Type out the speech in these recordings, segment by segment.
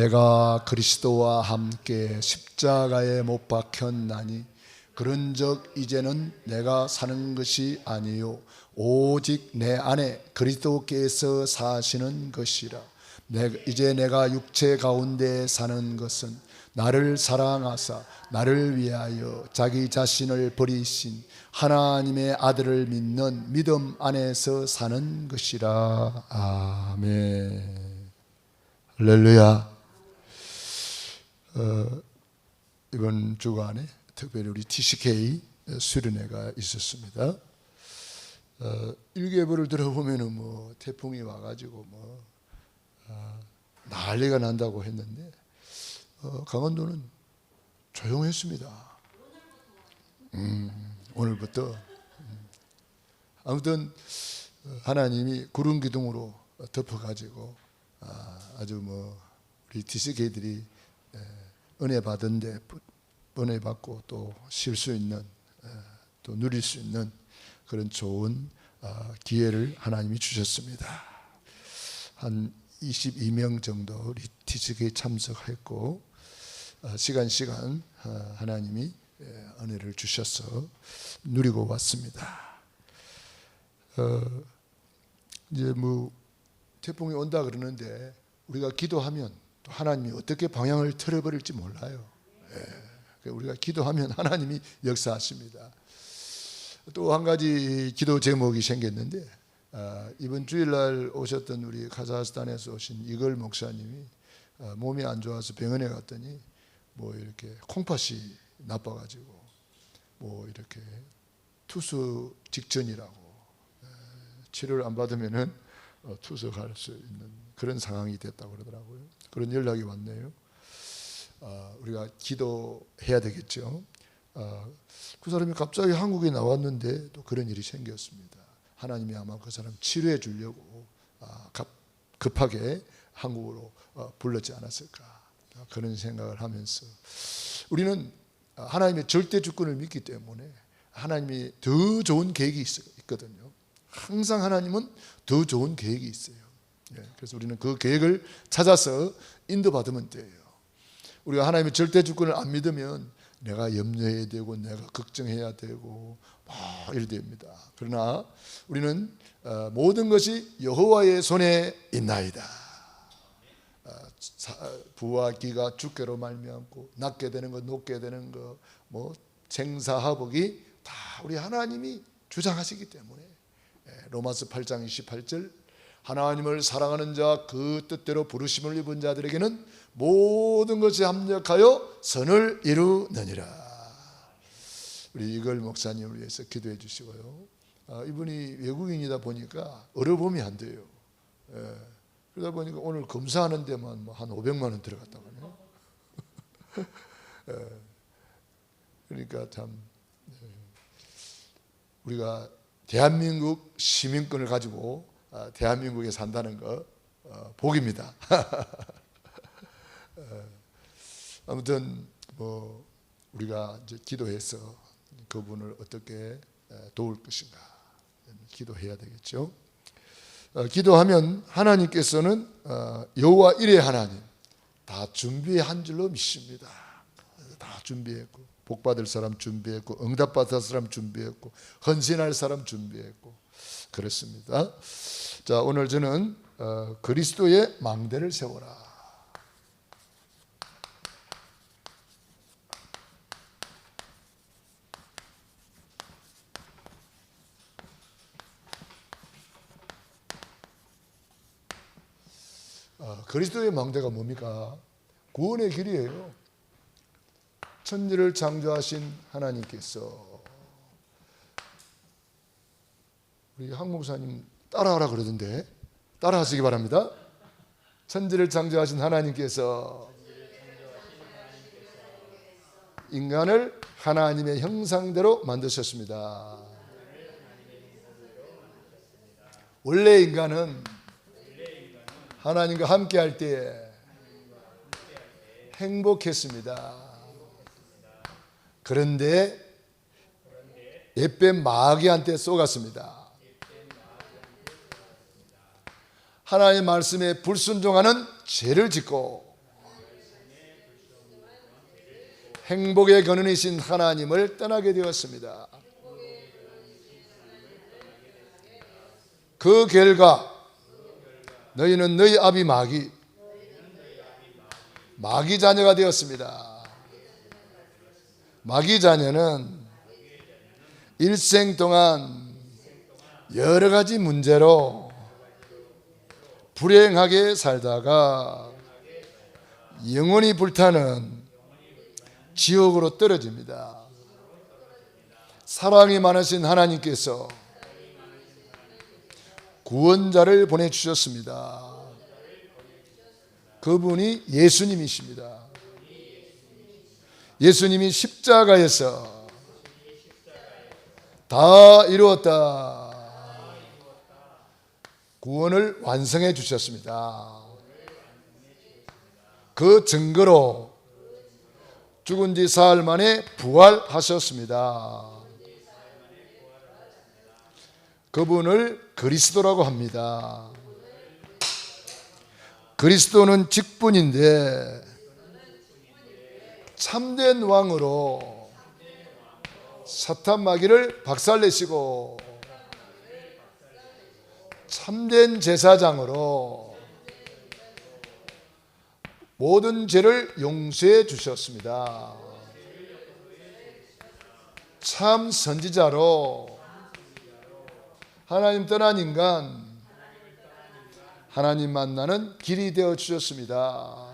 내가 그리스도와 함께 십자가에 못 박혔나니 그런즉 이제는 내가 사는 것이 아니요 오직 내 안에 그리스도께서 사시는 것이라. 이제 내가 육체 가운데 사는 것은 나를 사랑하사 나를 위하여 자기 자신을 버리신 하나님의 아들을 믿는 믿음 안에서 사는 것이라. 아멘. 할렐루야. 이번 주간에 특별히 우리 TCK 수련회가 있었습니다. 일개부를 들어보면은 뭐 태풍이 와가지고 난리가 난다고 했는데 강원도는 조용했습니다. 오늘부터 아무튼 하나님이 구름 기둥으로 덮어가지고 아주 우리 TCK들이 은혜 받은데 은혜 받고 또 쉴 수 있는 또 누릴 수 있는 그런 좋은 기회를 하나님이 주셨습니다. 한 22명 정도 우리 TCK 참석했고 시간 하나님이 은혜를 주셔서 누리고 왔습니다. 이제 태풍이 온다 그러는데 우리가 기도하면 또 하나님이 어떻게 방향을 틀어버릴지 몰라요. 우리가 기도하면 하나님이 역사하십니다. 또 한 가지 기도 제목이 생겼는데 이번 주일날 오셨던 우리 카자흐스탄에서 오신 이걸 목사님이 몸이 안 좋아서 병원에 갔더니 이렇게 콩팥이 나빠가지고 이렇게 투수 직전이라고 치료를 안 받으면은 투석할 수 있는 그런 상황이 됐다고 그러더라고요. 그런 연락이 왔네요. 우리가 기도해야 되겠죠. 그 사람이 갑자기 한국에 나왔는데 또 그런 일이 생겼습니다. 하나님이 아마 그 사람 치료해 주려고 급하게 한국으로 불렀지 않았을까, 그런 생각을 하면서 우리는 하나님의 절대 주권을 믿기 때문에 하나님이 더 좋은 계획이 있거든요. 항상 하나님은 더 좋은 계획이 있어요. 그래서 우리는 그 계획을 찾아서 인도받으면 돼요. 우리가 하나님의 절대 주권을 안 믿으면 내가 염려해야 되고 내가 걱정해야 되고 이래 됩니다. 그러나 우리는 모든 것이 여호와의 손에 있나이다. 부와 기가 주께로 말미암고 낮게 되는 것 높게 되는 것 생사화복이 다 우리 하나님이 주장하시기 때문에 로마서 8장 28절 하나님을 사랑하는 자 그 뜻대로 부르심을 입은 자들에게는 모든 것이 합력하여 선을 이루느니라. 우리 이걸 목사님을 위해서 기도해 주시고요. 이분이 외국인이다 보니까 어려움이 안 돼요. 그러다 보니까 오늘 검사하는 데만 한 500만 원 들어갔다고 하네요. 그러니까 참 우리가 대한민국 시민권을 가지고 대한민국에 산다는 거 복입니다. 아무튼 우리가 이제 기도해서 그분을 어떻게 도울 것인가 기도해야 되겠죠. 기도하면 하나님께서는 여호와 일의 하나님 다 준비한 줄로 믿습니다. 다 준비했고 복받을 사람 준비했고 응답받을 사람 준비했고 헌신할 사람 준비했고 그렇습니다. 자, 오늘 저는 그리스도의 망대를 세워라. 그리스도의 망대가 뭡니까? 구원의 길이에요. 천지를 창조하신 하나님께서 우리 한 목사님 따라하라 그러던데 따라하시기 바랍니다. 천지를 창조하신 하나님께서 인간을 하나님의 형상대로 만드셨습니다. 원래 인간은 하나님과 함께할 때 행복했습니다. 그런데 옛뱀 마귀한테 쏘갔습니다. 하나님의 말씀에 불순종하는 죄를 짓고 행복의 근원이신 하나님을 떠나게 되었습니다. 그 결과 너희는 너희 아비 마귀 자녀가 되었습니다. 마귀 자녀는 일생 동안 여러 가지 문제로 불행하게 살다가 영원히 불타는 지옥으로 떨어집니다. 사랑이 많으신 하나님께서 구원자를 보내주셨습니다. 그분이 예수님이십니다. 예수님이 십자가에서 다 이루었다 구원을 완성해 주셨습니다. 그 증거로 죽은 지 사흘 만에 부활하셨습니다. 그분을 그리스도라고 합니다. 그리스도는 직분인데 참된 왕으로 사탄 마귀를 박살내시고 참된 제사장으로 모든 죄를 용서해 주셨습니다. 참 선지자로 하나님 떠난 인간, 하나님 만나는 길이 되어 주셨습니다.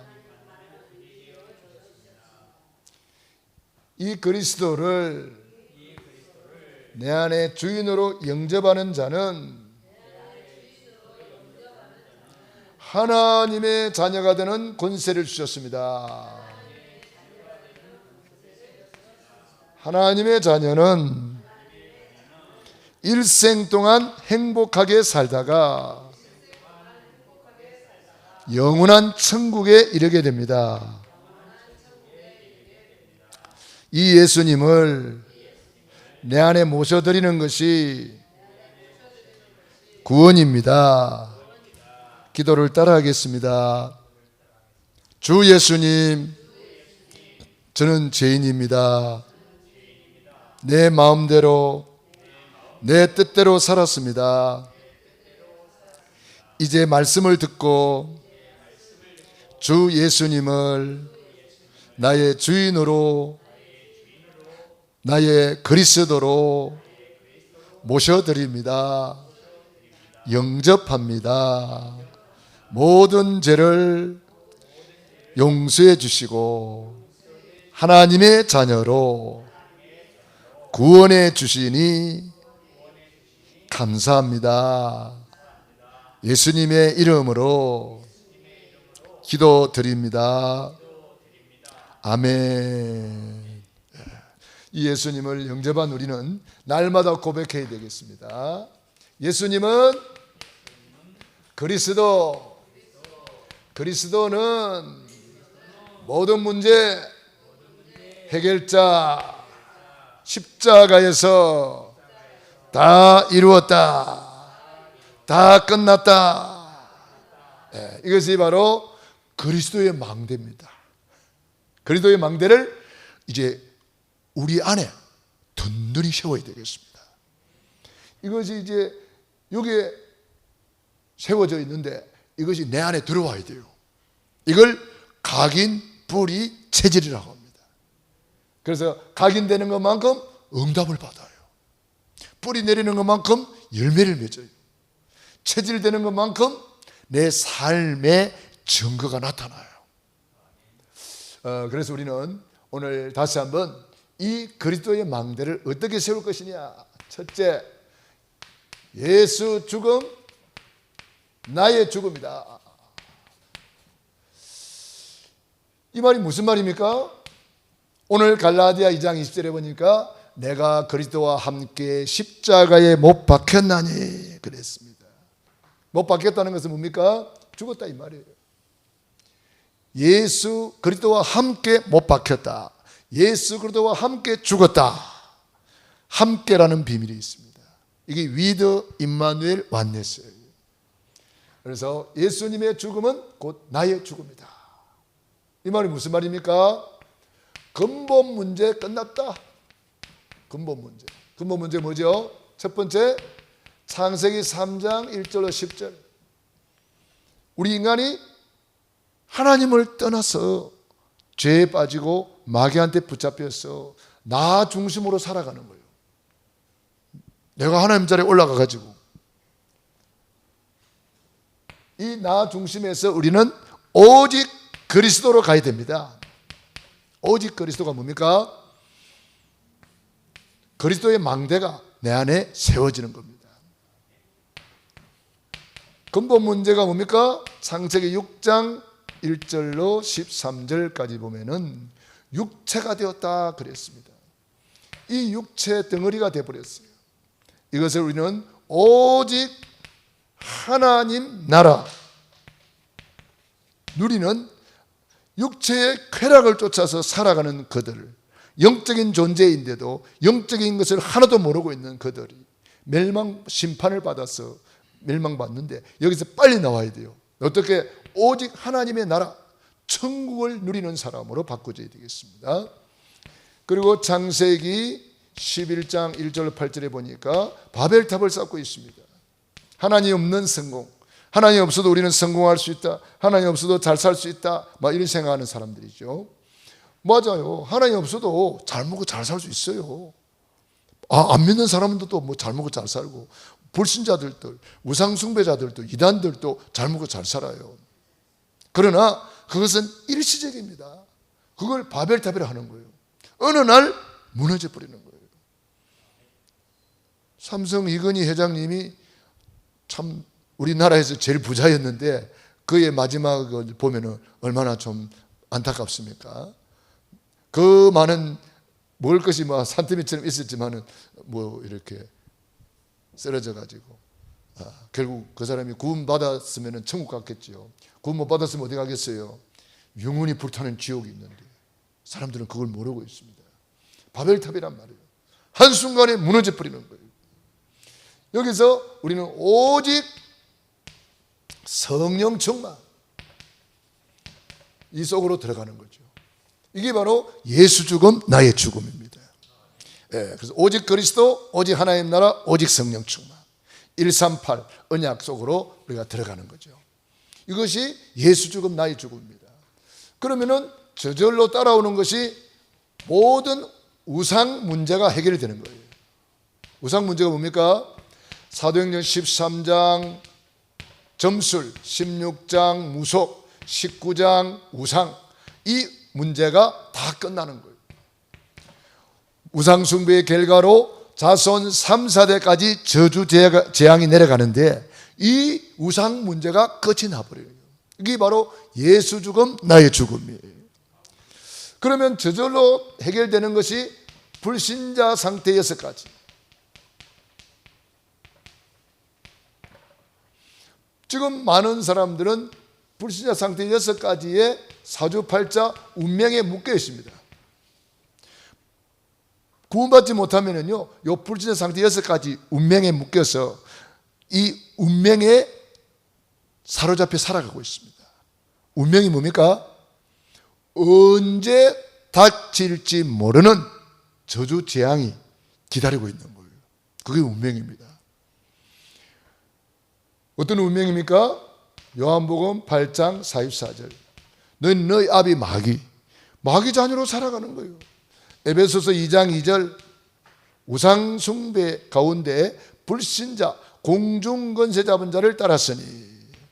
이 그리스도를 내 안에 주인으로 영접하는 자는 하나님의 자녀가 되는 권세를 주셨습니다. 하나님의 자녀는 일생 동안 행복하게 살다가 영원한 천국에 이르게 됩니다. 이 예수님을 내 안에 모셔드리는 것이 구원입니다. 기도를 따라하겠습니다. 주 예수님, 저는 죄인입니다. 내 마음대로 내 뜻대로 살았습니다. 이제 말씀을 듣고 주 예수님을 나의 주인으로 나의 그리스도로 모셔드립니다. 영접합니다. 모든 죄를 용서해 주시고 하나님의 자녀로 구원해 주시니 감사합니다. 예수님의 이름으로 기도드립니다. 아멘. 이 예수님을 영접한 우리는 날마다 고백해야 되겠습니다. 예수님은 그리스도, 그리스도는 모든 문제 해결자, 십자가에서 다 이루었다, 다 끝났다. 이것이 바로 그리스도의 망대입니다. 그리스도의 망대를 이제 우리 안에 든든히 세워야 되겠습니다. 이것이 이제 여기에 세워져 있는데 이것이 내 안에 들어와야 돼요. 이걸 각인, 뿌리, 체질이라고 합니다. 그래서 각인되는 것만큼 응답을 받아요. 뿌리 내리는 것만큼 열매를 맺어요. 체질되는 것만큼 내 삶의 증거가 나타나요. 그래서 우리는 오늘 다시 한번 이 그리스도의 망대를 어떻게 세울 것이냐. 첫째, 예수 죽음, 나의 죽음이다. 이 말이 무슨 말입니까? 오늘 갈라디아 2장 20절에 보니까 내가 그리스도와 함께 십자가에 못 박혔나니 그랬습니다. 못 박혔다는 것은 뭡니까? 죽었다 이 말이에요. 예수 그리스도와 함께 못 박혔다. 예수 그리스도와 함께 죽었다. 함께라는 비밀이 있습니다. 이게 위드 임마누엘 완네스예요. 그래서 예수님의 죽음은 곧 나의 죽음이다. 이 말이 무슨 말입니까? 근본 문제 끝났다. 근본 문제. 근본 문제 뭐죠? 첫 번째, 창세기 3장 1절로 10절. 우리 인간이 하나님을 떠나서 죄에 빠지고 마귀한테 붙잡혀서 나 중심으로 살아가는 거예요. 내가 하나님 자리에 올라가가지고 이 나 중심에서 우리는 오직 그리스도로 가야 됩니다. 오직 그리스도가 뭡니까? 그리스도의 망대가 내 안에 세워지는 겁니다. 근본 문제가 뭡니까? 창세기 6장 1절로 13절까지 보면은 육체가 되었다 그랬습니다. 이 육체 덩어리가 되어버렸어요. 이것을 우리는 오직 하나님 나라 누리는 육체의 쾌락을 쫓아서 살아가는 그들, 영적인 존재인데도 영적인 것을 하나도 모르고 있는 그들이 멸망 심판을 받아서 멸망받는데 여기서 빨리 나와야 돼요. 어떻게? 오직 하나님의 나라 천국을 누리는 사람으로 바꿔줘야 되겠습니다. 그리고 창세기 11장 1절 8절에 보니까 바벨탑을 쌓고 있습니다. 하나님 없는 성공, 하나님 없어도 우리는 성공할 수 있다, 하나님 없어도 잘 살 수 있다, 막 이런 생각하는 사람들이죠. 맞아요. 하나님 없어도 잘 먹고 잘 살 수 있어요. 안 믿는 사람들도 뭐 잘 먹고 잘 살고, 불신자들도, 우상숭배자들도, 이단들도 잘 먹고 잘 살아요. 그러나 그것은 일시적입니다. 그걸 바벨탑이라 하는 거예요. 어느 날 무너져 버리는 거예요. 삼성 이건희 회장님이 참 우리나라에서 제일 부자였는데 그의 마지막을 보면은 얼마나 좀 안타깝습니까? 그 많은 먹을 것이 뭐 산더미처럼 있었지만은 뭐 이렇게 쓰러져 가지고 결국 그 사람이 구원 받았으면은 천국 갔겠죠. 구원 못 받았으면 어디 가겠어요? 영원히 불타는 지옥이 있는데 사람들은 그걸 모르고 있습니다. 바벨탑이란 말이에요. 한순간에 무너져 버리는 거예요. 여기서 우리는 오직 성령 충만 이 속으로 들어가는 거죠. 이게 바로 예수 죽음 나의 죽음입니다. 그래서 오직 그리스도, 오직 하나님 나라, 오직 성령 충만 138 언약 속으로 우리가 들어가는 거죠. 이것이 예수 죽음 나의 죽음입니다. 그러면은 저절로 따라오는 것이 모든 우상 문제가 해결이 되는 거예요. 우상 문제가 뭡니까? 사도행전 13장 점술, 16장 무속, 19장 우상, 이 문제가 다 끝나는 거예요. 우상 숭배의 결과로 자손 3, 4대까지 저주 재앙이 내려가는데 이 우상 문제가 끝이 나버려요. 이게 바로 예수 죽음 나의 죽음이에요. 그러면 저절로 해결되는 것이 불신자 상태 6가지. 지금 많은 사람들은 불신자 상태 6가지의 사주팔자 운명에 묶여 있습니다. 구원받지 못하면요, 이 불신자 상태 6가지 운명에 묶여서 이 운명에 사로잡혀 살아가고 있습니다. 운명이 뭡니까? 언제 닥칠지 모르는 저주 재앙이 기다리고 있는 거예요. 그게 운명입니다. 어떤 운명입니까? 요한복음 8장 44절. 너희 아비 마귀 자녀로 살아가는 거예요. 에베소서 2장 2절. 우상 숭배 가운데 불신자 공중권세 잡은 자를 따랐으니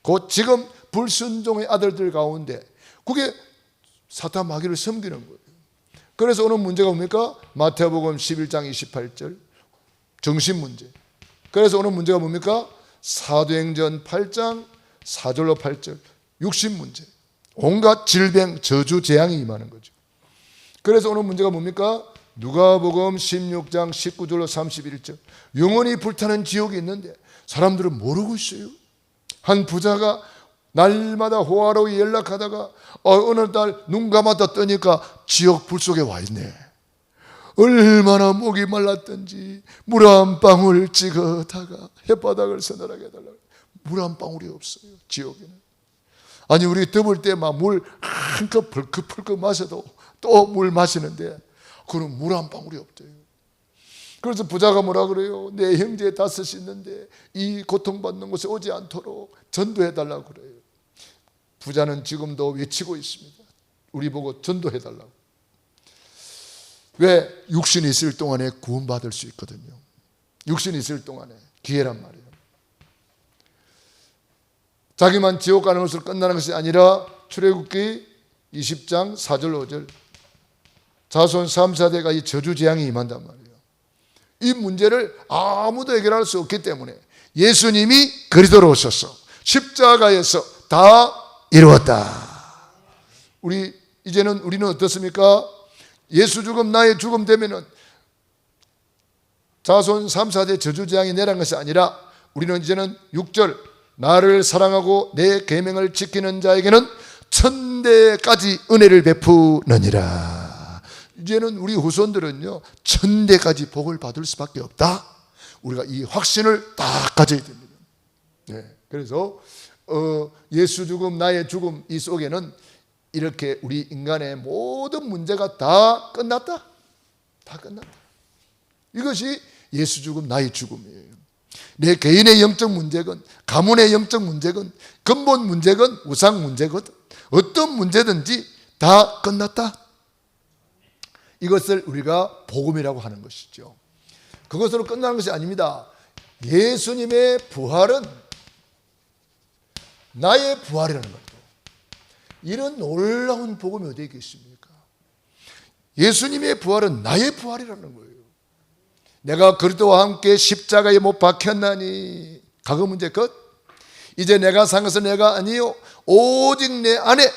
곧 지금 불순종의 아들들 가운데 그게 사탄 마귀를 섬기는 거예요. 그래서 오늘 문제가 뭡니까? 마태복음 11장 28절 정신 문제. 그래서 오늘 문제가 뭡니까? 사도행전 8장 4절로 8절 육신 문제. 온갖 질병 저주 재앙이 임하는 거죠. 그래서 오늘 문제가 뭡니까? 누가복음 16장 19절로 31절 영원히 불타는 지옥이 있는데 사람들은 모르고 있어요. 한 부자가 날마다 호화로이 연락하다가 어느 날 눈 감았다 뜨니까 지옥 불 속에 와 있네. 얼마나 목이 말랐던지 물 한 방울 찍어다가 햇바닥을 서늘하게 해달라고. 물 한 방울이 없어요. 지옥에는 아니 우리 더울 때 막 물 한 컵 벌컥벌컥 마셔도 또 물 마시는데 그럼 물 한 방울이 없대요. 그래서 부자가 뭐라 그래요? 내 형제 5이 있는데 이 고통받는 곳에 오지 않도록 전도해달라고 그래요. 부자는 지금도 외치고 있습니다. 우리 보고 전도해달라고. 왜? 육신이 있을 동안에 구원받을 수 있거든요. 육신이 있을 동안에 기회란 말이에요. 자기만 지옥 가는 것으로 끝나는 것이 아니라 출애굽기 20장 4절 5절 자손 3, 4대가 이 저주재앙이 임한단 말이에요. 이 문제를 아무도 해결할 수 없기 때문에 예수님이 그리스도로 오셔서 십자가에서 다 이루었다. 이제는 우리는 어떻습니까? 예수 죽음 나의 죽음 되면은 자손 3, 4대 저주재앙이 내린 것이 아니라 우리는 이제는 6절 나를 사랑하고 내 계명을 지키는 자에게는 천대까지 은혜를 베푸느니라. 이제는 우리 후손들은요 1000대까지 복을 받을 수밖에 없다. 우리가 이 확신을 딱 가져야 됩니다. 네, 그래서 예수 죽음 나의 죽음 이 속에는 이렇게 우리 인간의 모든 문제가 다 끝났다. 다 끝났다. 이것이 예수 죽음 나의 죽음이에요. 내 개인의 영적 문제건 가문의 영적 문제건 근본 문제건 우상 문제건 어떤 문제든지 다 끝났다. 이것을 우리가 복음이라고 하는 것이죠. 그것으로 끝나는 것이 아닙니다. 예수님의 부활은 나의 부활이라는 거예요. 이런 놀라운 복음이 어디에 있겠습니까? 예수님의 부활은 나의 부활이라는 거예요. 내가 그리스도와 함께 십자가에 못 박혔나니 과거 문제 끝. 이제 내가 산 것은 내가 아니요 오직 내 안에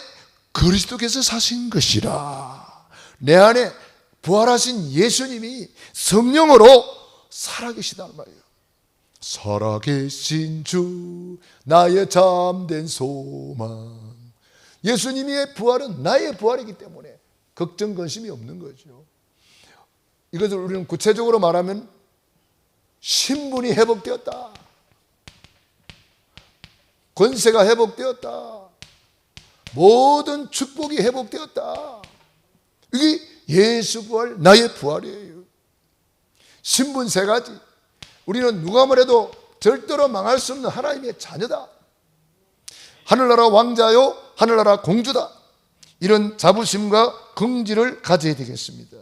그리스도께서 사신 것이라. 내 안에 부활하신 예수님이 성령으로 살아계시단 말이에요. 살아계신 주 나의 참된 소망. 예수님의 부활은 나의 부활이기 때문에 걱정 근심이 없는 거죠. 이것을 우리는 구체적으로 말하면 신분이 회복되었다. 권세가 회복되었다. 모든 축복이 회복되었다. 이게 예수 부활, 나의 부활이에요. 신분 3가지. 우리는 누가 뭐래도 절대로 망할 수 없는 하나님의 자녀다. 하늘나라 왕자요, 하늘나라 공주다. 이런 자부심과 긍지를 가져야 되겠습니다.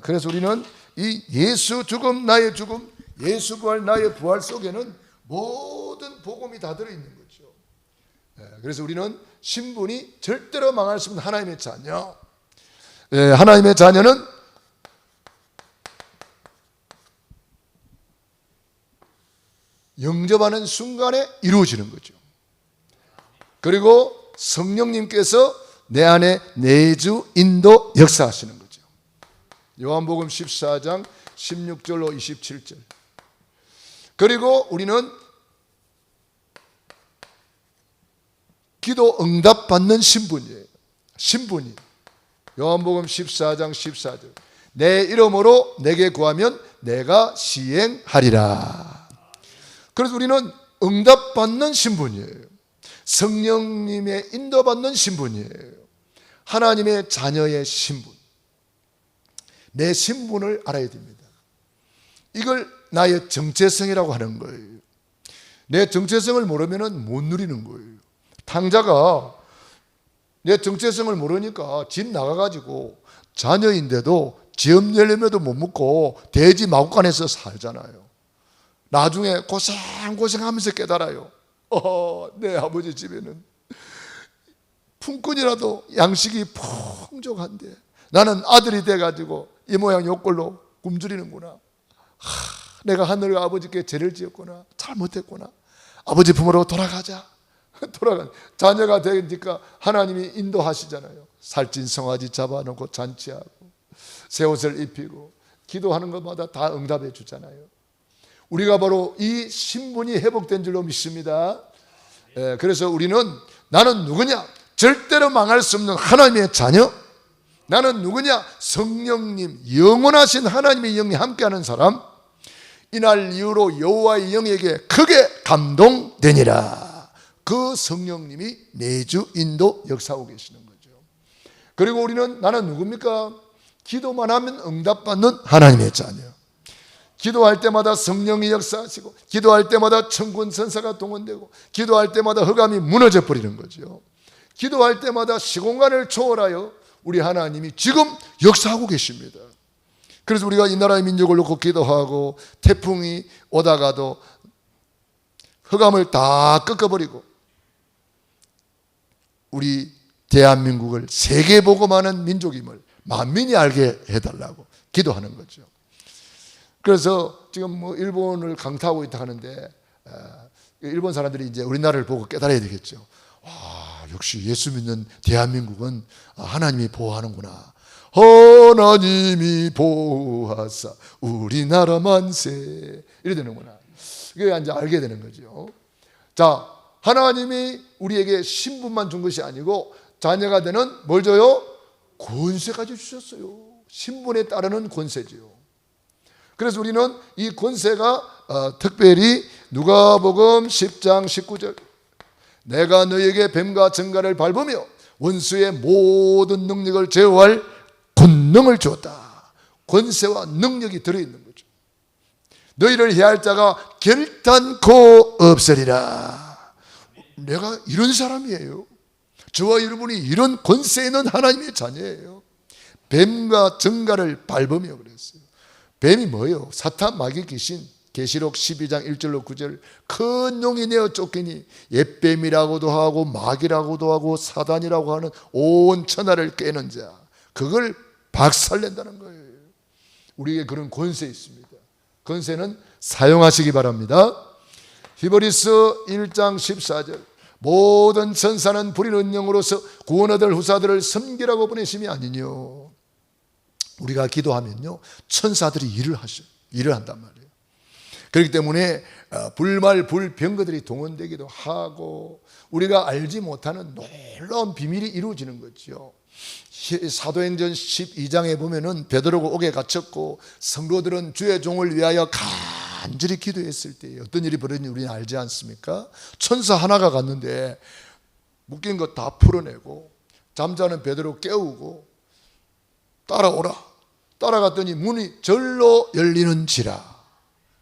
그래서 우리는 이 예수 죽음 나의 죽음, 예수 부활 나의 부활 속에는 모든 복음이 다 들어있는 거죠. 그래서 우리는 신분이 절대로 망할 수 없는 하나님의 자녀. 하나님의 자녀는 영접하는 순간에 이루어지는 거죠. 그리고 성령님께서 내 안에 내주 인도 역사하시는 거죠. 요한복음 14장 16절로 27절. 그리고 우리는 기도 응답 받는 신분이에요. 신분이 요한복음 14장 14절. 내 이름으로 내게 구하면 내가 시행하리라. 그래서 우리는 응답 받는 신분이에요. 성령님의 인도받는 신분이에요. 하나님의 자녀의 신분. 내 신분을 알아야 됩니다. 이걸 나의 정체성이라고 하는 거예요. 내 정체성을 모르면 못 누리는 거예요. 탕자가 내 정체성을 모르니까 집 나가가지고 자녀인데도 지업 열매도 못 먹고 돼지 마구간에서 살잖아요. 나중에 고생하면서 깨달아요. 내 아버지 집에는 품꾼이라도 양식이 풍족한데 나는 아들이 돼가지고 이 모양 요 꼴로 굶주리는구나. 내가 하늘 아버지께 죄를 지었구나. 잘못했구나. 아버지 품으로 돌아가자. 자녀가 되니까 하나님이 인도하시잖아요. 살찐 송아지 잡아놓고 잔치하고 새 옷을 입히고 기도하는 것마다 다 응답해 주잖아요. 우리가 바로 이 신분이 회복된 줄로 믿습니다. 그래서 우리는 나는 누구냐? 절대로 망할 수 없는 하나님의 자녀. 나는 누구냐? 성령님, 영원하신 하나님의 영이 함께하는 사람. 이날 이후로 여호와의 영에게 크게 감동되니라. 그 성령님이 내주 인도 역사하고 계시는 거죠. 그리고 우리는 나는 누굽니까? 기도만 하면 응답받는 하나님의 자녀. 기도할 때마다 성령이 역사하시고, 기도할 때마다 천군 천사가 동원되고, 기도할 때마다 흑암이 무너져 버리는 거죠. 기도할 때마다 시공간을 초월하여 우리 하나님이 지금 역사하고 계십니다. 그래서 우리가 이 나라의 민족을 놓고 기도하고 태풍이 오다가도 흑암을 다 꺾어버리고 우리 대한민국을 세계복음하는 민족임을 만민이 알게 해달라고 기도하는 거죠. 그래서 지금 뭐 일본을 강타하고 있다 하는데 일본 사람들이 이제 우리나라를 보고 깨달아야 되겠죠. 와, 역시 예수 믿는 대한민국은 하나님이 보호하는구나. 하나님이 보호하사 우리나라 만세 이래 되는구나. 이게 이제 알게 되는 거죠. 자, 하나님이 우리에게 신분만 준 것이 아니고 자녀가 되는 뭘 줘요? 권세까지 주셨어요. 신분에 따르는 권세지요. 그래서 우리는 이 권세가 특별히 누가복음 10장 19절 내가 너에게 뱀과 정갈을 밟으며 원수의 모든 능력을 제어할 권능을 주었다. 권세와 능력이 들어있는 거죠. 너희를 해할 자가 결단코 없으리라. 내가 이런 사람이에요. 저와 여러분이 이런 권세 있는 하나님의 자녀예요. 뱀과 정갈을 밟으며 그랬어요. 뱀이 뭐예요? 사탄 마귀 귀신. 계시록 12장 1절로 9절 큰 용이 내어 쫓기니 옛뱀이라고도 하고 마귀라고도 하고 사단이라고 하는 온 천하를 깨는 자, 그걸 박살낸다는 거예요. 우리에게 그런 권세 있습니다. 권세는 사용하시기 바랍니다. 히브리서 1장 14절 모든 천사는 불의 은영으로서 구원 얻을 후사들을 섬기라고 보내심이 아니뇨. 우리가 기도하면요 천사들이 일을 한단 말이에요. 그렇기 때문에 불말 불병거들이 동원되기도 하고 우리가 알지 못하는 놀라운 비밀이 이루어지는 거죠. 사도행전 12장에 보면은 베드로가 옥에 갇혔고 성도들은 주의 종을 위하여 간절히 기도했을 때 어떤 일이 벌어졌는지 우리는 알지 않습니까? 천사 하나가 갔는데 묶인 것 다 풀어내고 잠자는 베드로 깨우고 따라오라. 따라갔더니 문이 절로 열리는지라.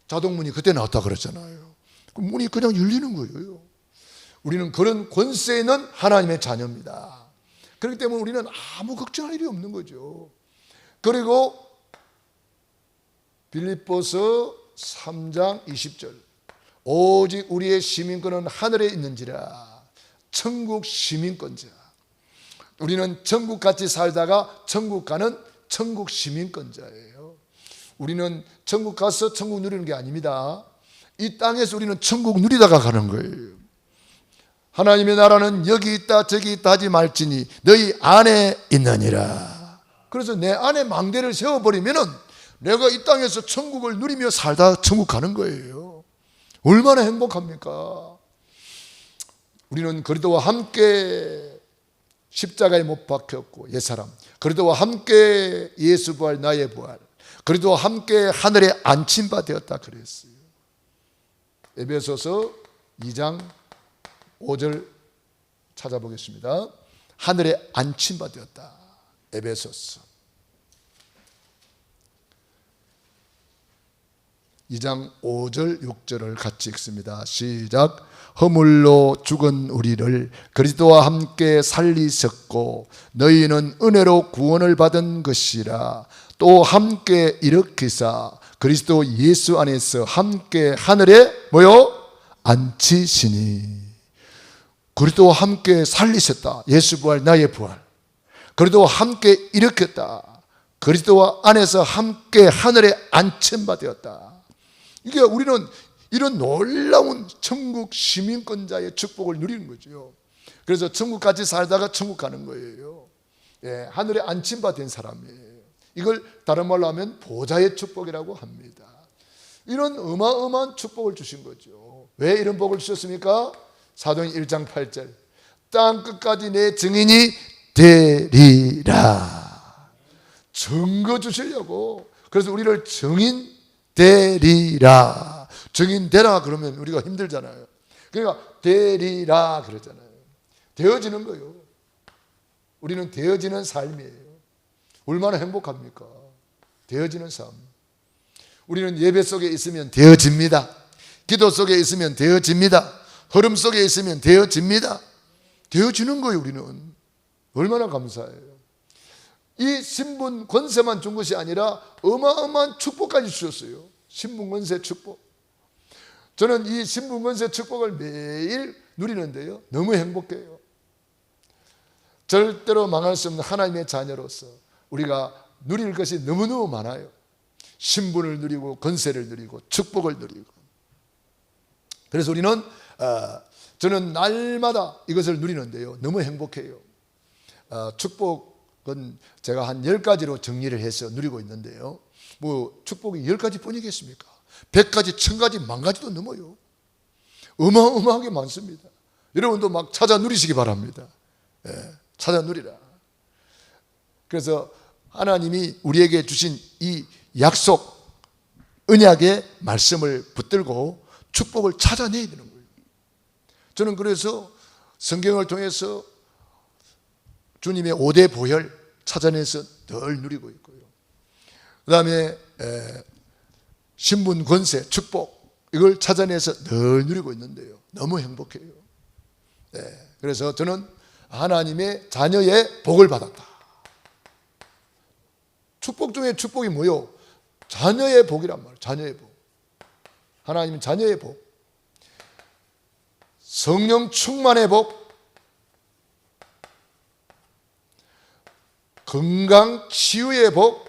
자동문이 그때 나왔다 그랬잖아요. 그 문이 그냥 열리는 거예요. 우리는 그런 권세 있는 하나님의 자녀입니다. 그렇기 때문에 우리는 아무 걱정할 일이 없는 거죠. 그리고 빌립보서 3장 20절 오직 우리의 시민권은 하늘에 있는지라. 천국 시민권자. 우리는 천국같이 살다가 천국 가는 천국 시민권자예요. 우리는 천국 가서 천국 누리는 게 아닙니다. 이 땅에서 우리는 천국 누리다가 가는 거예요. 하나님의 나라는 여기 있다 저기 있다 하지 말지니 너희 안에 있느니라. 그래서 내 안에 망대를 세워버리면은 내가 이 땅에서 천국을 누리며 살다 천국 가는 거예요. 얼마나 행복합니까? 우리는 그리스도와 함께 십자가에 못 박혔고 옛사람, 그리스도와 함께 예수 부활 나의 부활, 그리스도와 함께 하늘에 안친 바 되었다 그랬어요. 에베소서 2장 5절 찾아보겠습니다. 하늘에 안친 바 되었다. 에베소서 2장 5절 6절을 같이 읽습니다. 시작. 허물로 죽은 우리를 그리스도와 함께 살리셨고 너희는 은혜로 구원을 받은 것이라. 또 함께 일으키사 그리스도 예수 안에서 함께 하늘에 뭐요? 앉히시니. 그리스도와 함께 살리셨다. 예수 부활 나의 부활. 그리스도와 함께 일으켰다. 그리스도와 안에서 함께 하늘에 앉힌 바 되었다. 이게 우리는 이런 놀라운 천국 시민권자의 축복을 누리는 거죠. 그래서 천국같이 살다가 천국 가는 거예요. 예, 하늘에 앉힌 바 된 사람이에요. 이걸 다른 말로 하면 보좌의 축복이라고 합니다. 이런 어마어마한 축복을 주신 거죠. 왜 이런 복을 주셨습니까? 사도행 1장 8절 땅 끝까지 내 증인이 되리라. 증거 주시려고. 그래서 우리를 증인 되리라. 증인 되라 그러면 우리가 힘들잖아요. 그러니까 되리라 그러잖아요. 되어지는 거예요. 우리는 되어지는 삶이에요. 얼마나 행복합니까? 되어지는 삶. 우리는 예배 속에 있으면 되어집니다. 기도 속에 있으면 되어집니다. 흐름 속에 있으면 되어집니다. 되어지는 거예요. 우리는 얼마나 감사해요. 이 신분 권세만 준 것이 아니라 어마어마한 축복까지 주셨어요. 신분 권세 축복. 저는 이 신분 권세 축복을 매일 누리는데요, 너무 행복해요. 절대로 망할 수 없는 하나님의 자녀로서 우리가 누릴 것이 너무너무 많아요. 신분을 누리고 권세를 누리고 축복을 누리고. 그래서 우리는 저는 날마다 이것을 누리는데요, 너무 행복해요. 축복은 제가 한 10가지로 정리를 해서 누리고 있는데요, 뭐 축복이 10가지 뿐이겠습니까? 100가지, 1000가지, 10,000가지도 넘어요. 어마어마하게 많습니다. 여러분도 막 찾아 누리시기 바랍니다. 찾아 누리라. 그래서 하나님이 우리에게 주신 이 약속, 언약의 말씀을 붙들고 축복을 찾아내야 되는 거예요. 저는 그래서 성경을 통해서 주님의 5대 보혈 찾아내서 늘 누리고 있고요. 그 다음에 신분, 권세, 축복, 이걸 찾아내서 늘 누리고 있는데요, 너무 행복해요. 그래서 저는 하나님의 자녀의 복을 받았다. 축복 중에 축복이 뭐요? 자녀의 복이란 말이에요. 자녀의 복. 하나님은 자녀의 복, 성령 충만의 복, 건강 치유의 복,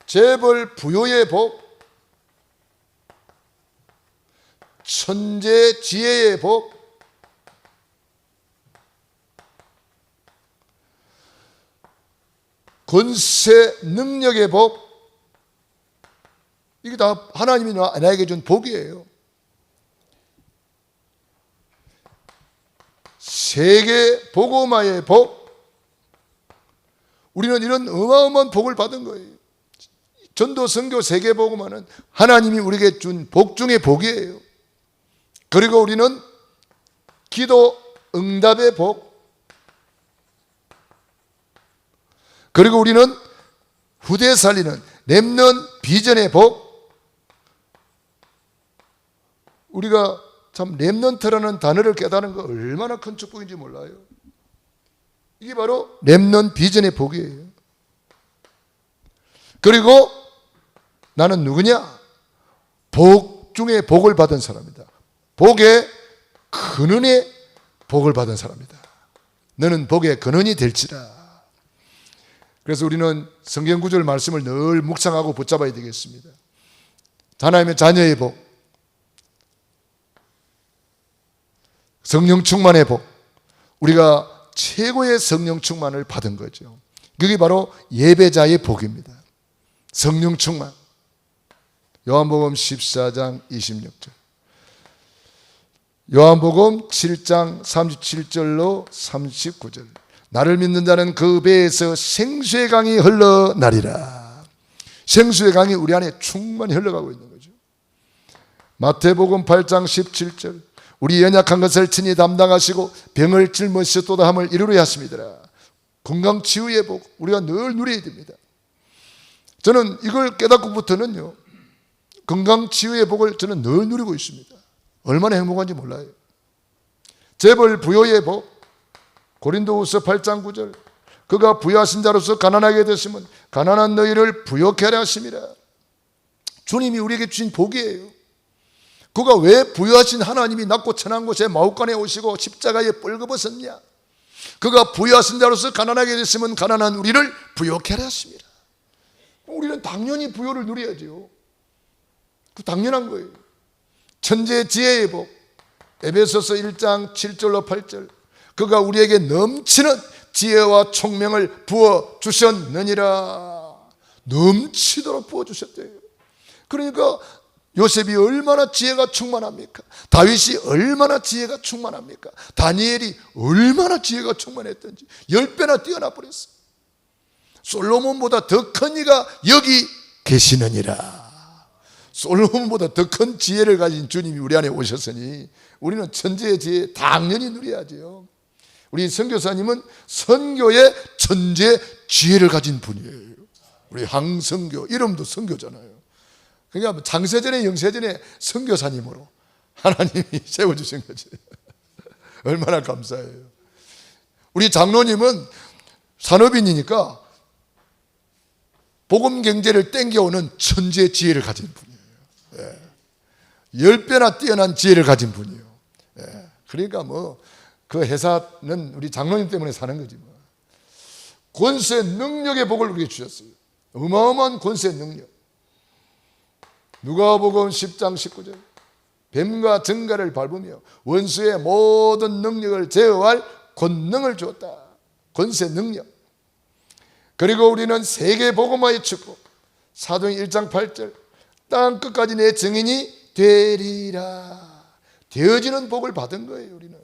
재벌 부요의 복, 천재 지혜의 복, 권세 능력의 복, 이게 다 하나님이 나에게 준 복이에요. 세계 복음화의 복, 우리는 이런 어마어마한 복을 받은 거예요. 전도, 선교, 세계 복음화는 하나님이 우리에게 준 복 중의 복이에요. 그리고 우리는 기도 응답의 복, 그리고 우리는 후대 살리는 렘넌트 비전의 복. 우리가 참 렘넌트라는 단어를 깨달은 거 얼마나 큰 축복인지 몰라요. 이게 바로 렘넌트 비전의 복이에요. 그리고 나는 누구냐? 복 중에 복을 받은 사람이다. 복의 근원의 복을 받은 사람이다. 너는 복의 근원이 될지라. 그래서 우리는 성경 구절 말씀을 늘 묵상하고 붙잡아야 되겠습니다. 하나님의 자녀의 복, 성령 충만의 복, 우리가 최고의 성령 충만을 받은 거죠. 그게 바로 예배자의 복입니다. 성령 충만. 요한복음 14장 26절, 요한복음 7장 37절로 39절. 나를 믿는 자는 그 배에서 생수의 강이 흘러나리라. 생수의 강이 우리 안에 충만히 흘러가고 있는 거죠. 마태복음 8장 17절, 우리 연약한 것을 친히 담당하시고 병을 짊어지셨도다 함을 이루려 하십니다. 건강 치유의 복, 우리가 늘 누려야 됩니다. 저는 이걸 깨닫고부터는요, 건강 치유의 복을 저는 늘 누리고 있습니다. 얼마나 행복한지 몰라요. 재벌 부요의 복, 고린도후서 8장 9절, 그가 부유하신 자로서 가난하게 되시면 가난한 너희를 부요케 하려 하심이라. 주님이 우리에게 주신 복이에요. 그가 왜 부유하신 하나님이 낮고 천한 곳에 마옥간에 오시고 십자가에 뻘거벗었냐? 그가 부유하신 자로서 가난하게 되시면 가난한 우리를 부요케 하려 하심이라. 우리는 당연히 부요를 누려야죠. 그 당연한 거예요. 천재 지혜의 복, 에베소서 1장 7절로 8절, 그가 우리에게 넘치는 지혜와 총명을 부어주셨느니라. 넘치도록 부어주셨대요. 그러니까 요셉이 얼마나 지혜가 충만합니까? 다윗이 얼마나 지혜가 충만합니까? 다니엘이 얼마나 지혜가 충만했던지 10배나 뛰어나 버렸어요. 솔로몬보다 더 큰 이가 여기 계시느니라. 솔로몬보다 더 큰 지혜를 가진 주님이 우리 안에 오셨으니 우리는 천재의 지혜 당연히 누려야죠. 우리 선교사님은 선교의 천재 지혜를 가진 분이에요. 우리 항선교, 이름도 선교잖아요. 그러니까 장세전에 영세전에 선교사님으로 하나님이 세워주신 거지. 얼마나 감사해요. 우리 장로님은 산업인이니까 복음 경제를 땡겨오는 천재 지혜를 가진 분이에요. 10배나 뛰어난 지혜를 가진 분이에요. 그러니까 그 회사는 우리 장로님 때문에 사는 거지 뭐. 권세 능력의 복을 우리에게 주셨어요. 어마어마한 권세 능력. 누가복음 10장 19절 뱀과 정갈을 밟으며 원수의 모든 능력을 제어할 권능을 주었다. 권세 능력. 그리고 우리는 세계 복음화의 축복. 사도행 1장 8절 땅 끝까지 내 증인이 되리라. 되어지는 복을 받은 거예요. 우리는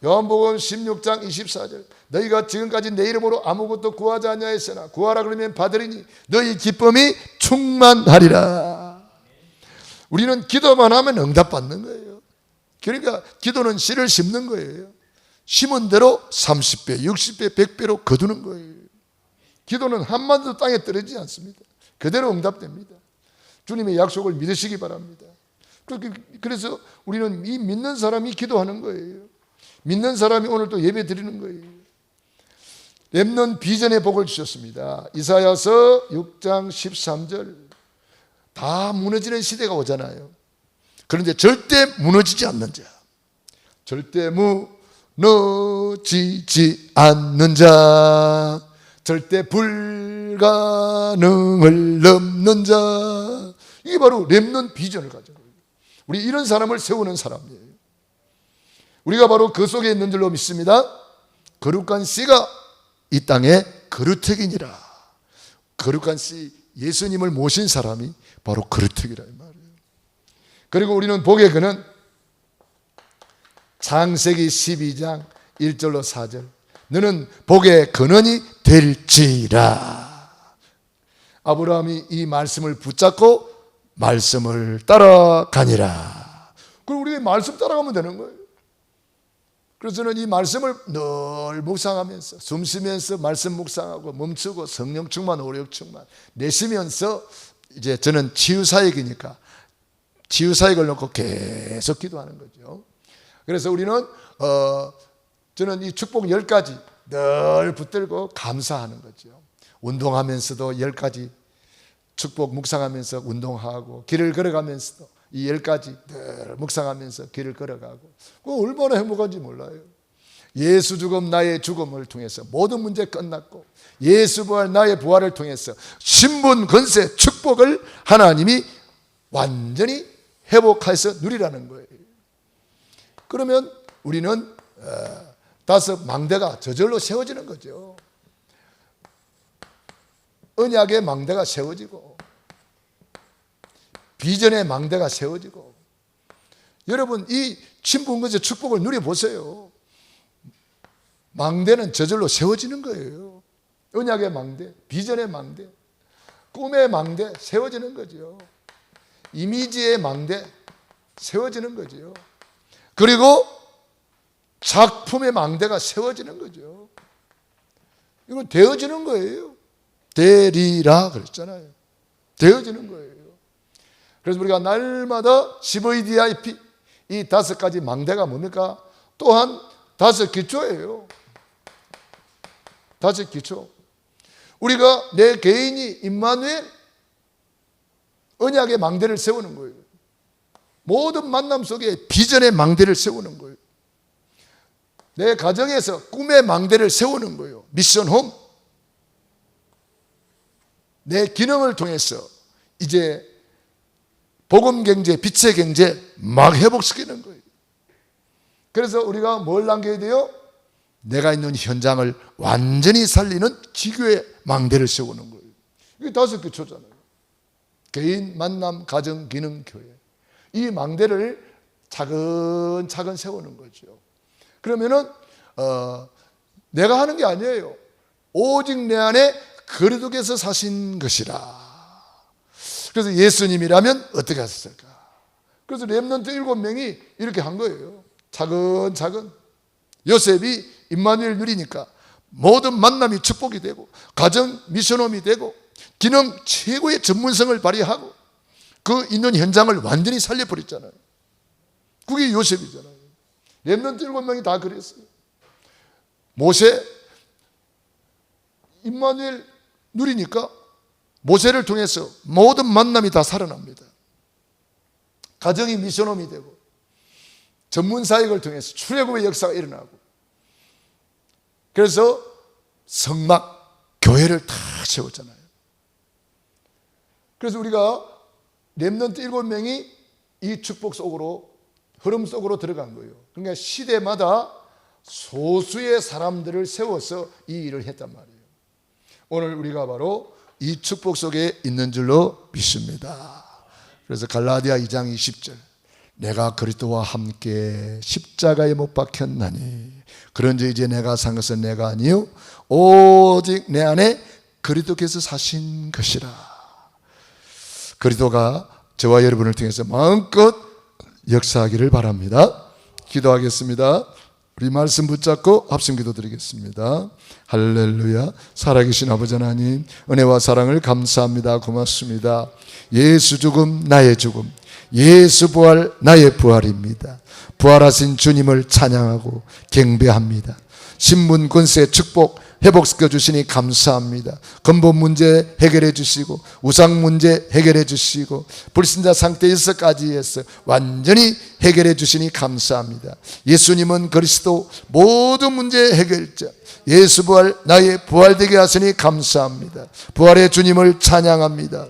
요한복음 16장 24절 너희가 지금까지 내 이름으로 아무것도 구하지 아니하였으나 구하라 그러면 받으리니 너희 기쁨이 충만하리라. 우리는 기도만 하면 응답받는 거예요. 그러니까 기도는 씨를 심는 거예요. 심은 대로 30배, 60배, 100배로 거두는 거예요. 기도는 한마디도 땅에 떨어지지 않습니다. 그대로 응답됩니다. 주님의 약속을 믿으시기 바랍니다. 그래서 우리는 이 믿는 사람이 기도하는 거예요. 믿는 사람이 오늘 또 예배 드리는 거예요. 렘넌트 비전의 복을 주셨습니다. 이사야서 6장 13절 다 무너지는 시대가 오잖아요. 그런데 절대 무너지지 않는 자, 절대 무너지지 않는 자, 절대 불가능을 넘는 자, 이게 바로 렘넌트 비전을 가진 거예요. 우리 이런 사람을 세우는 사람이에요. 우리가 바로 그 속에 있는 줄로 믿습니다. 거룩한 씨가 이 땅에 거루택이니라. 거룩한 씨, 예수님을 모신 사람이 바로 거루택이라 이 말이에요. 그리고 우리는 복의 근은 창세기 12장 1절로 4절 너는 복의 근원이 될지라. 아브라함이 이 말씀을 붙잡고 말씀을 따라가니라. 그럼 우리 말씀 따라가면 되는 거예요. 그래서 저는 이 말씀을 늘 묵상하면서 숨 쉬면서 말씀 묵상하고 멈추고 성령 충만, 오력 충만 내쉬면서 이제 저는 치유사역이니까 치유사역을 놓고 계속 기도하는 거죠. 그래서 우리는 저는 이 축복 10가지 늘 붙들고 감사하는 거죠. 운동하면서도 10가지 축복 묵상하면서 운동하고 길을 걸어가면서도 이 10가지 늘 묵상하면서 길을 걸어가고 얼마나 행복한지 몰라요. 예수 죽음 나의 죽음을 통해서 모든 문제 끝났고 예수 부활 나의 부활을 통해서 신분 권세 축복을 하나님이 완전히 회복해서 누리라는 거예요. 그러면 우리는 5 망대가 저절로 세워지는 거죠. 언약의 망대가 세워지고 비전의 망대가 세워지고 여러분 이 신분권세 축복을 누려보세요. 망대는 저절로 세워지는 거예요. 언약의 망대, 비전의 망대, 꿈의 망대 세워지는 거죠. 이미지의 망대 세워지는 거죠. 그리고 작품의 망대가 세워지는 거죠. 이건 되어지는 거예요. 되리라 그랬잖아요. 되어지는 거예요. 그래서 우리가 날마다 CVDIP 이 5가지 망대가 뭡니까? 또한 5 기초예요. 5 기초. 우리가 내 개인이 임마누엘 언약의 망대를 세우는 거예요. 모든 만남 속에 비전의 망대를 세우는 거예요. 내 가정에서 꿈의 망대를 세우는 거예요. 미션 홈. 내 기능을 통해서 이제 복음 경제, 빛의 경제 막 회복시키는 거예요. 그래서 우리가 뭘 남겨야 돼요? 내가 있는 현장을 완전히 살리는 지교의 망대를 세우는 거예요. 이게 5 기초잖아요. 개인, 만남, 가정, 기능, 교회. 이 망대를 차근차근 세우는 거죠. 그러면은 내가 하는 게 아니에요. 오직 내 안에 그리스도께서 사신 것이라. 그래서 예수님이라면 어떻게 하셨을까? 그래서 렘넌트 7명이 이렇게 한 거예요. 차근차근. 요셉이 임마누엘 누리니까 모든 만남이 축복이 되고 가정 미션홈이 되고 기능 최고의 전문성을 발휘하고 그 있는 현장을 완전히 살려버렸잖아요. 그게 요셉이잖아요. 렘넌트 7명이 다 그랬어요. 모세 임마누엘 누리니까 모세를 통해서 모든 만남이 다 살아납니다. 가정이 미션홈이 되고 전문 사역을 통해서 출애굽의 역사가 일어나고 그래서 성막 교회를 다 세웠잖아요. 그래서 우리가 렘넌트 7명이 이 축복 속으로 흐름 속으로 들어간 거예요. 그러니까 시대마다 소수의 사람들을 세워서 이 일을 했단 말이에요. 오늘 우리가 바로 이 축복 속에 있는 줄로 믿습니다. 그래서 갈라디아 2장 20절 내가 그리스도와 함께 십자가에 못 박혔나니 그런즉 이제 내가 산 것은 내가 아니요 오직 내 안에 그리스도께서 사신 것이라. 그리스도가 저와 여러분을 통해서 마음껏 역사하기를 바랍니다. 기도하겠습니다. 우리 말씀 붙잡고 합심 기도 드리겠습니다. 할렐루야. 살아계신 아버지 하나님, 은혜와 사랑을 감사합니다. 고맙습니다. 예수 죽음 나의 죽음, 예수 부활 나의 부활입니다. 부활하신 주님을 찬양하고 경배합니다. 신분 권세 축복 회복시켜 주시니 감사합니다. 근본 문제 해결해 주시고 우상 문제 해결해 주시고 불신자 상태에서까지 해서 완전히 해결해 주시니 감사합니다. 예수님은 그리스도 모든 문제 해결자, 예수 부활 나의 부활되게 하시니 감사합니다. 부활의 주님을 찬양합니다.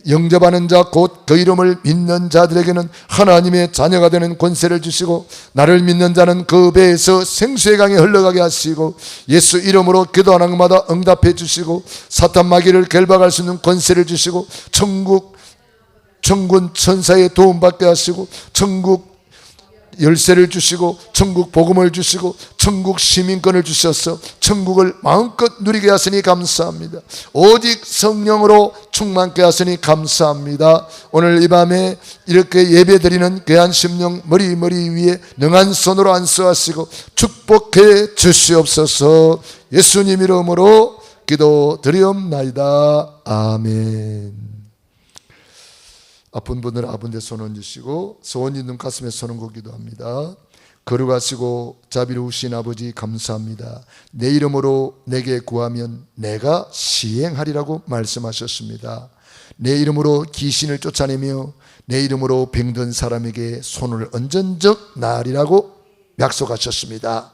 영접하는 자 곧 그 이름을 믿는 자들에게는 하나님의 자녀가 되는 권세를 주시고 나를 믿는 자는 그 배에서 생수의 강이 흘러가게 하시고 예수 이름으로 기도하는 것마다 응답해 주시고 사탄 마귀를 결박할 수 있는 권세를 주시고 천군 천사의 도움받게 하시고 천국 열쇠를 주시고 천국 복음을 주시고 천국 시민권을 주셔서 천국을 마음껏 누리게 하시니 감사합니다. 오직 성령으로 충만케 하시니 감사합니다. 오늘 이 밤에 이렇게 예배드리는 귀한 심령 머리 위에 능한 손으로 안수하시고 축복해 주시옵소서. 예수님 이름으로 기도드리옵나이다. 아멘. 아픈 분들은 아픈 데 손 얹으시고 소원 있는 가슴에 손 얹고 기도합니다. 거룩하시고 자비로우신 아버지 감사합니다. 내 이름으로 내게 구하면 내가 시행하리라고 말씀하셨습니다. 내 이름으로 귀신을 쫓아내며 내 이름으로 병든 사람에게 손을 얹은 적 나으리라고 약속하셨습니다.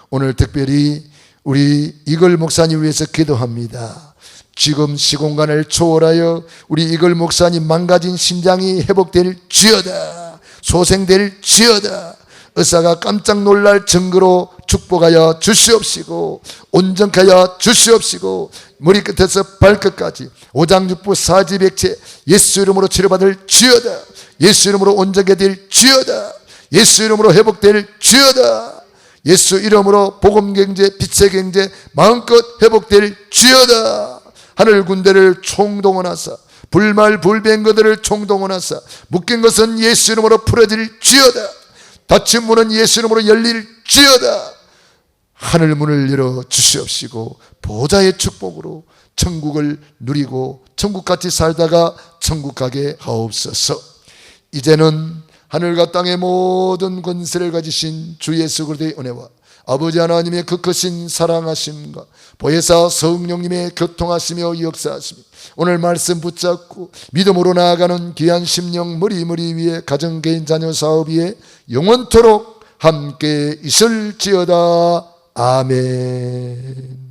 오늘 특별히 우리 이걸 목사님 위해서 기도합니다. 지금 시공간을 초월하여 우리 이걸 목사님 망가진 심장이 회복될지어다, 소생될지어다. 의사가 깜짝 놀랄 증거로 축복하여 주시옵시고 온전케 하여 주시옵시고 머리끝에서 발끝까지 오장육부 사지백체 예수 이름으로 치료받을지어다. 예수 이름으로 온전케 될지어다. 예수 이름으로 회복될지어다. 예수 이름으로 복음경제 빛의 경제 마음껏 회복될지어다. 하늘 군대를 총동원하사 불말불변 것들을 총동원하사 묶인 것은 예수 이름으로 풀어질지어다. 닫힌 문은 예수 이름으로 열릴지어다. 하늘 문을 열어 주시옵시고 보좌의 축복으로 천국을 누리고 천국같이 살다가 천국 가게 하옵소서. 이제는 하늘과 땅의 모든 권세를 가지신 주 예수 그리스도의 은혜와 아버지 하나님의 그 크신 사랑하심과 보혜사 성령님의 교통하시며 역사하시며 오늘 말씀 붙잡고 믿음으로 나아가는 귀한 심령 머리 위에 가정 개인 자녀 사업 위에 영원토록 함께 있을지어다. 아멘.